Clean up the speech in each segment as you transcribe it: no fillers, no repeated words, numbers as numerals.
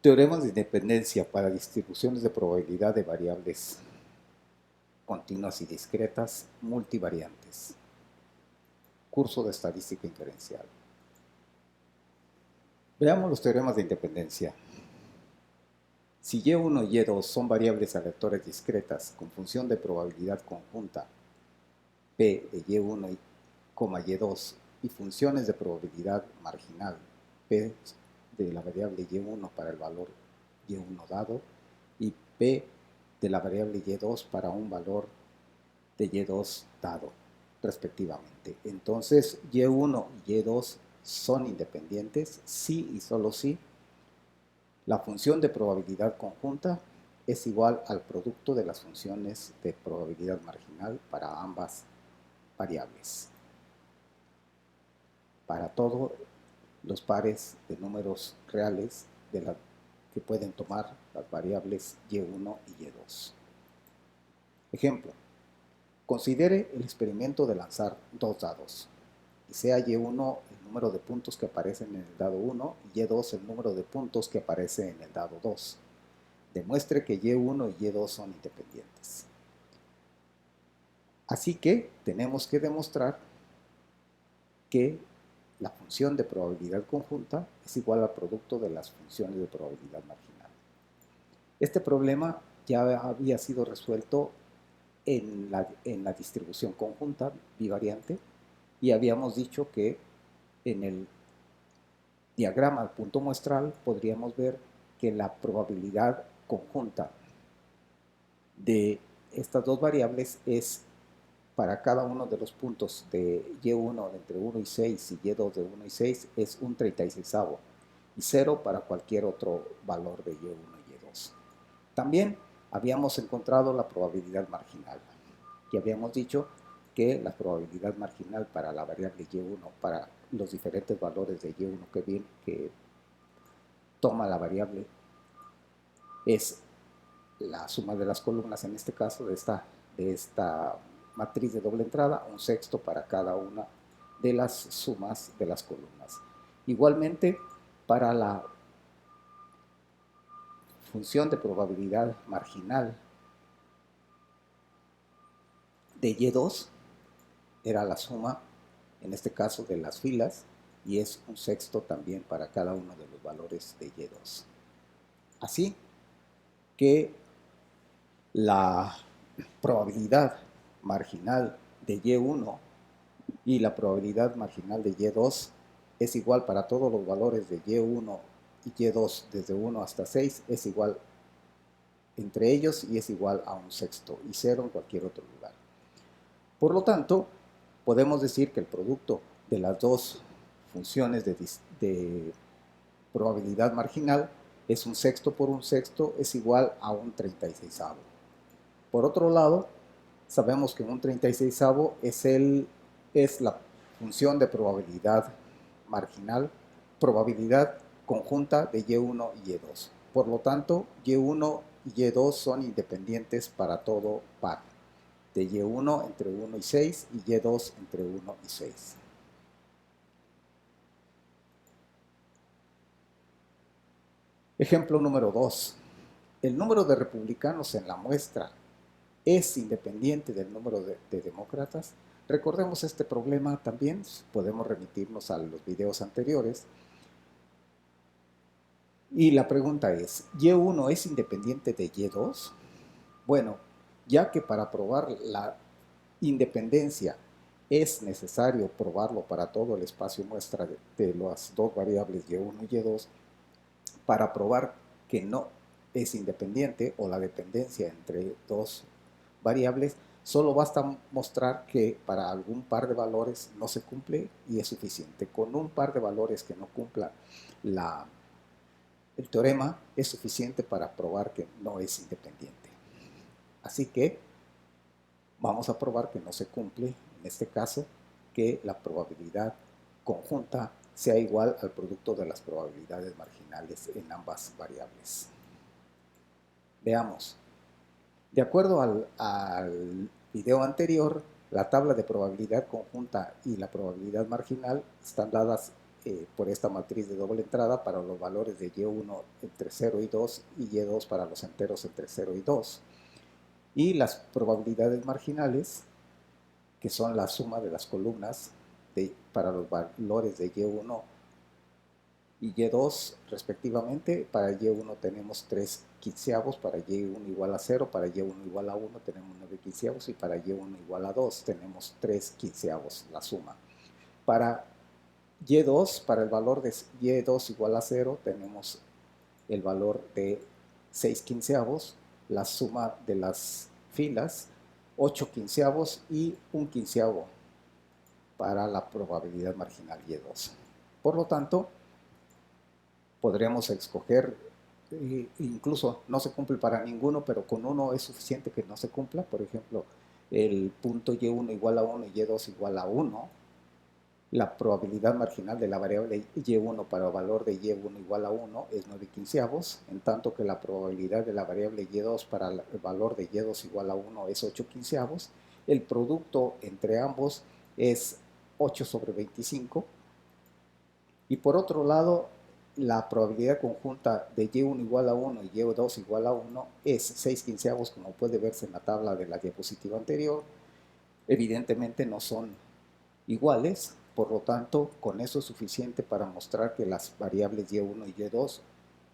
Teoremas de independencia para distribuciones de probabilidad de variables continuas y discretas multivariantes. Curso de estadística inferencial. Veamos los teoremas de independencia. Si y1 y y2 son variables aleatorias discretas con función de probabilidad conjunta P de y1, y2 y funciones de probabilidad marginal P de la variable y1 para el valor y1 dado y P de la variable y2 para un valor de y2 dado, respectivamente. Entonces, y1 y y2 son independientes si y solo si la función de probabilidad conjunta es igual al producto de las funciones de probabilidad marginal para ambas variables. Para todos los pares de números reales que pueden tomar las variables y1 y y2. Ejemplo. Considere el experimento de lanzar dos dados, y sea y1 el número de puntos que aparecen en el dado 1 y y2 el número de puntos que aparece en el dado 2. Demuestre que y1 y y2 son independientes. Así que tenemos que demostrar que la función de probabilidad conjunta es igual al producto de las funciones de probabilidad marginal. Este problema ya había sido resuelto en la distribución conjunta bivariante y habíamos dicho que en el diagrama punto muestral podríamos ver que la probabilidad conjunta de estas dos variables es para cada uno de los puntos de y1 de entre 1 y 6 y y2 de 1 y 6 es un 36avo y 0 para cualquier otro valor de y1 y y2. También habíamos encontrado la probabilidad marginal y habíamos dicho que la probabilidad marginal para la variable y1 para los diferentes valores de y1 que toma la variable es la suma de las columnas, en este caso de esta matriz de doble entrada, un sexto para cada una de las sumas de las columnas. Igualmente, para la función de probabilidad marginal de y2, era la suma, en este caso, de las filas, y es un sexto también para cada uno de los valores de y2. Así que la probabilidad marginal de y1 y la probabilidad marginal de y2 es igual para todos los valores de y1 y y2 desde 1 hasta 6, es igual entre ellos y es igual a un sexto y 0 en cualquier otro lugar. Por lo tanto, podemos decir que el producto de las dos funciones de probabilidad marginal es un sexto por un sexto es igual a un 36avo. Por otro lado, sabemos que un 36avo es la función de probabilidad marginal, probabilidad conjunta de y1 y y2. Por lo tanto, y1 y y2 son independientes para todo par, de y1 entre 1 y 6 y y2 entre 1 y 6. Ejemplo número 2. El número de republicanos en la muestra es independiente del número de demócratas. Recordemos este problema también, podemos remitirnos a los videos anteriores. Y la pregunta es, ¿y1 es independiente de y2? Bueno, ya que para probar la independencia es necesario probarlo para todo el espacio muestra de las dos variables y1 y y2, para probar que no es independiente o la dependencia entre dos variables, solo basta mostrar que para algún par de valores no se cumple y es suficiente. Con un par de valores que no cumpla el teorema es suficiente para probar que no es independiente. Así que vamos a probar que no se cumple, en este caso, que la probabilidad conjunta sea igual al producto de las probabilidades marginales en ambas variables. Veamos. De acuerdo al video anterior, la tabla de probabilidad conjunta y la probabilidad marginal están dadas por esta matriz de doble entrada para los valores de y1 entre 0 y 2 y y2 para los enteros entre 0 y 2. Y las probabilidades marginales, que son la suma de las columnas para los valores de y1 y y2 respectivamente. Para y1 tenemos 3 quinceavos, para y1 igual a 0, para y1 igual a 1 tenemos 9 quinceavos y para y1 igual a 2 tenemos 3 quinceavos, la suma. Para y2, para el valor de y2 igual a 0, tenemos el valor de 6 quinceavos, la suma de las filas, 8 quinceavos y 1 quinceavo para la probabilidad marginal y2. Por lo tanto, podríamos escoger, incluso no se cumple para ninguno, pero con uno es suficiente que no se cumpla. Por ejemplo, el punto y1 igual a 1 y y2 igual a 1. La probabilidad marginal de la variable y1 para el valor de y1 igual a 1 es 9 quinceavos, en tanto que la probabilidad de la variable y2 para el valor de y2 igual a 1 es 8 quinceavos. El producto entre ambos es 8 sobre 25. Y por otro lado, la probabilidad conjunta de y1 igual a 1 y y2 igual a 1 es 6 quinceavos, como puede verse en la tabla de la diapositiva anterior. Evidentemente no son iguales, por lo tanto, con eso es suficiente para mostrar que las variables y1 y y2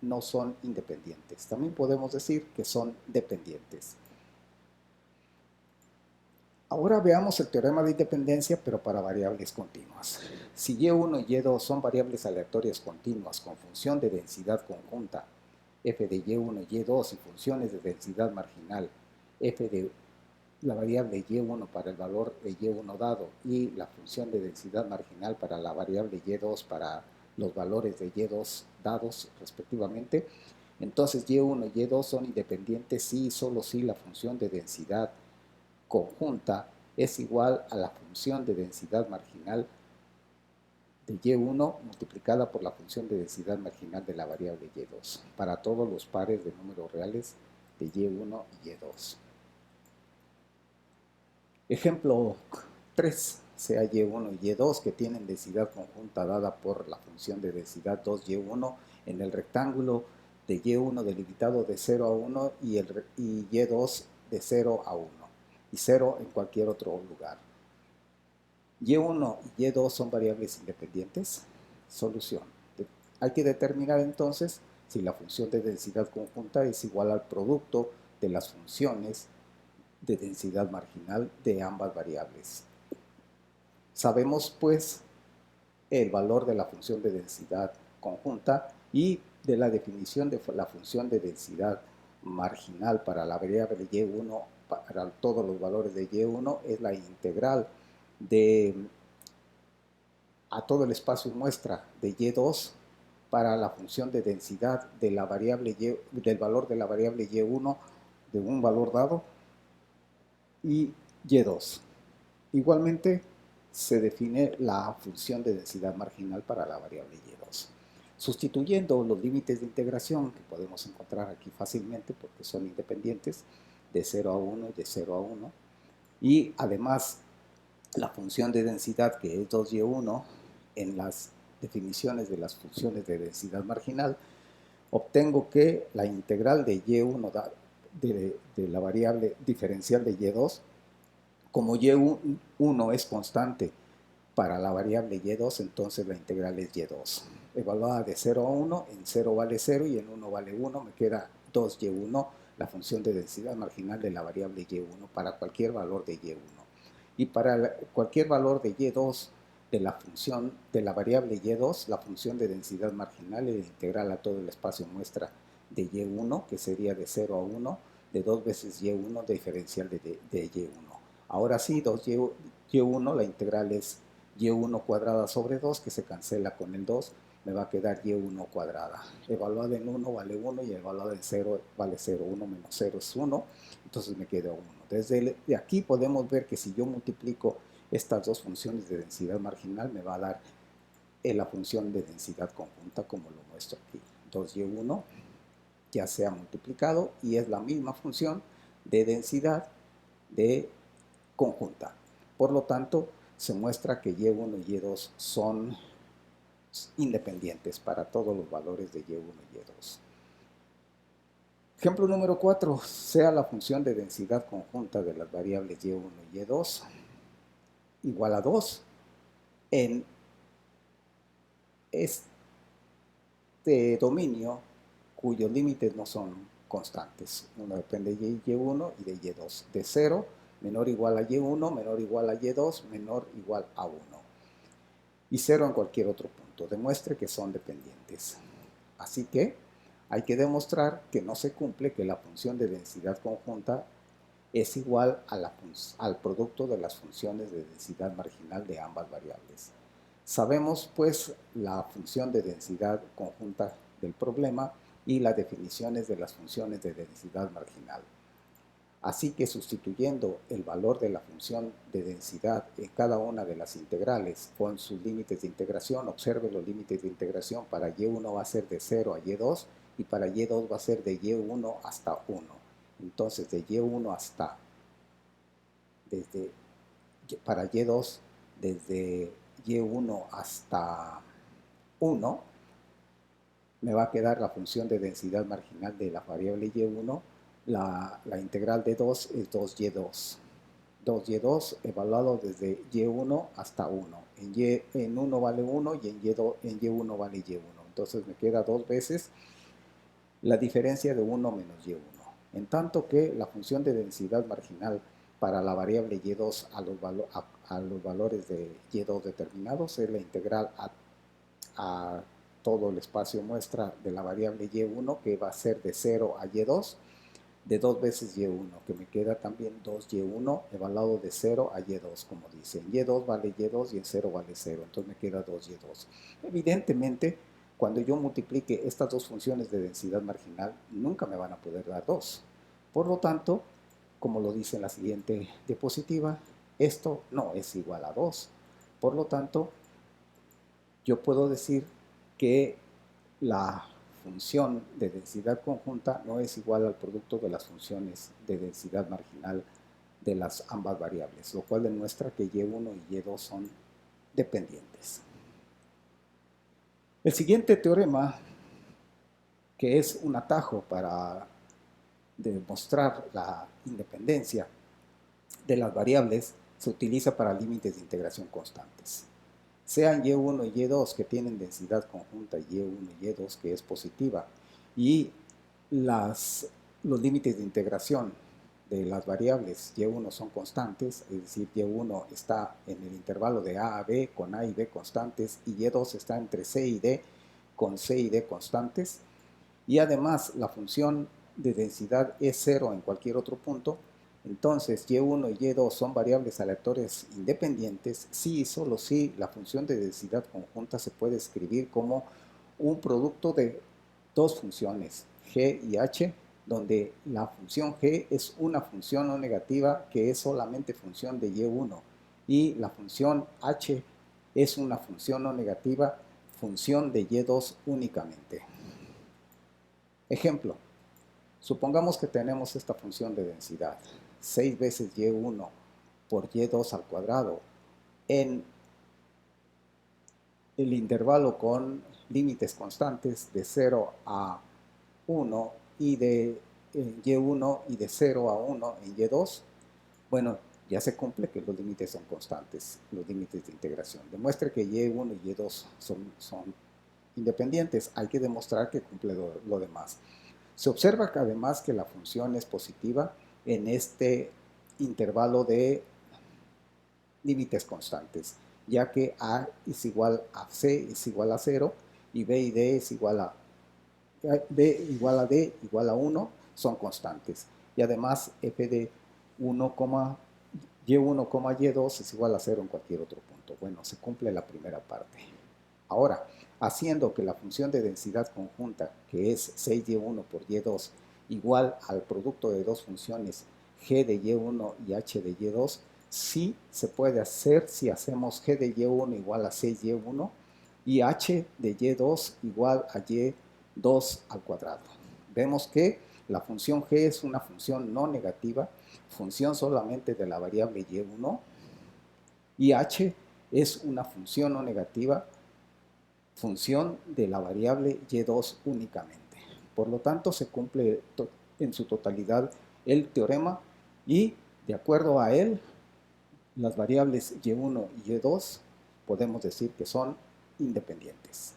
no son independientes. También podemos decir que son dependientes. Ahora veamos el teorema de independencia, pero para variables continuas. Si y1 y y2 son variables aleatorias continuas con función de densidad conjunta, f de y1 y y2 y funciones de densidad marginal, f de la variable y1 para el valor de y1 dado y la función de densidad marginal para la variable y2 para los valores de y2 dados respectivamente, entonces y1 y y2 son independientes si y solo si la función de densidad conjunta es igual a la función de densidad marginal de y1 multiplicada por la función de densidad marginal de la variable y2 para todos los pares de números reales de y1 y y2. Ejemplo 3, sea y1 y y2 que tienen densidad conjunta dada por la función de densidad 2y1 en el rectángulo de y1 delimitado de 0 a 1 y y2 de 0 a 1 y 0 en cualquier otro lugar. Y1 y y2 son variables independientes. Solución. Hay que determinar entonces si la función de densidad conjunta es igual al producto de las funciones de densidad marginal de ambas variables. Sabemos pues el valor de la función de densidad conjunta y de la definición de la función de densidad marginal para la variable y1 para todos los valores de y1 es la integral de a todo el espacio muestra de y2 para la función de densidad de la variable del valor de la variable y1 de un valor dado y y2. Igualmente se define la función de densidad marginal para la variable y2. Sustituyendo los límites de integración que podemos encontrar aquí fácilmente porque son independientes de 0 a 1 y de 0 a 1 y además la función de densidad que es 2y1 en las definiciones de las funciones de densidad marginal, obtengo que la integral de y1 de la variable diferencial de y2, como y1 es constante para la variable y2, entonces la integral es y2. Evaluada de 0 a 1, en 0 vale 0 y en 1 vale 1, me queda 2y1, la función de densidad marginal de la variable y1 para cualquier valor de y1. Y para cualquier valor de y2 de la función de la variable y2, la función de densidad marginal es integral a todo el espacio muestra de y1, que sería de 0 a 1, de 2 veces y1 diferencial de y1. Ahora sí, 2y1, la integral es y1 cuadrada sobre 2, que se cancela con el 2, me va a quedar y1 cuadrada. Evaluada en 1 vale 1 y evaluada en 0 vale 0. 1 menos 0 es 1, entonces me queda 1. Desde aquí podemos ver que si yo multiplico estas dos funciones de densidad marginal, me va a dar la función de densidad conjunta como lo muestro aquí. 2y1 ya se ha multiplicado y es la misma función de densidad de conjunta. Por lo tanto, se muestra que y1 y y2 son independientes para todos los valores de y1 y y2. Ejemplo número 4, sea la función de densidad conjunta de las variables y1 y y2 igual a 2 en este dominio cuyos límites no son constantes. Uno depende de y1 y de y2. De 0, menor o igual a y1, menor o igual a y2, menor o igual a 1. Y 0 en cualquier otro punto. Demuestre que son dependientes. Así que hay que demostrar que no se cumple que la función de densidad conjunta es igual a al producto de las funciones de densidad marginal de ambas variables. Sabemos pues la función de densidad conjunta del problema y las definiciones de las funciones de densidad marginal. Así que sustituyendo el valor de la función de densidad en cada una de las integrales con sus límites de integración, observe los límites de integración. Para y1 va a ser de 0 a y2 y para y2 va a ser de y1 hasta 1. Entonces de y1 hasta, para y2, desde y1 hasta 1, me va a quedar la función de densidad marginal de la variable y1. La integral de 2 es 2y2. 2y2 evaluado desde y1 hasta 1. En 1 vale 1 y en y1 vale y1. Entonces me queda dos veces la diferencia de 1 menos y1. En tanto que la función de densidad marginal para la variable y2 a los valores de y2 determinados es la integral a todo el espacio muestra de la variable y1, que va a ser de 0 a y2, de 2 veces y1, que me queda también 2y1 evaluado de 0 a y2, como dice. En y2 vale y2 y en 0 vale 0, entonces me queda 2y2. Evidentemente, cuando yo multiplique estas dos funciones de densidad marginal, nunca me van a poder dar 2. Por lo tanto, como lo dice en la siguiente diapositiva, esto no es igual a 2. Por lo tanto, yo puedo decir que la función de densidad conjunta no es igual al producto de las funciones de densidad marginal de las ambas variables, lo cual demuestra que y1 y y2 son dependientes. El siguiente teorema, que es un atajo para demostrar la independencia de las variables, se utiliza para límites de integración constantes. Sean y1 y y2 que tienen densidad conjunta, y1 y y2 que es positiva, y los límites de integración de las variables y1 son constantes, es decir, y1 está en el intervalo de a b con a y b constantes, y y2 está entre c y d con c y d constantes, y además la función de densidad es 0 en cualquier otro punto. Entonces, y1 y y2 son variables aleatorias independientes si y solo si la función de densidad conjunta se puede escribir como un producto de dos funciones, g y h, donde la función g es una función no negativa que es solamente función de y1 y la función h es una función no negativa función de y2 únicamente. Ejemplo, supongamos que tenemos esta función de densidad, 6 veces y1 por y2 al cuadrado en el intervalo con límites constantes de 0 a 1 y de y1 y de 0 a 1 en y2. Bueno, ya se cumple que los límites son constantes, los límites de integración. Demuestre que y1 y y2 son independientes. Hay que demostrar que cumple lo demás. Se observa que además que la función es positiva en este intervalo de límites constantes, ya que a es igual a c es igual a 0 y b y d es igual a b igual a d igual a 1 son constantes. Y además f de 1, y1, y2 es igual a 0 en cualquier otro punto. Bueno, se cumple la primera parte. Ahora, haciendo que la función de densidad conjunta, que es 6y1 por y2, igual al producto de dos funciones g de y1 y h de y2, sí se puede hacer si hacemos g de y1 igual a 6y1 y h de y2 igual a y2 al cuadrado. Vemos que la función g es una función no negativa, función solamente de la variable y1, y h es una función no negativa, función de la variable y2 únicamente. Por lo tanto, se cumple en su totalidad el teorema y, de acuerdo a él, las variables y1 y y2 podemos decir que son independientes.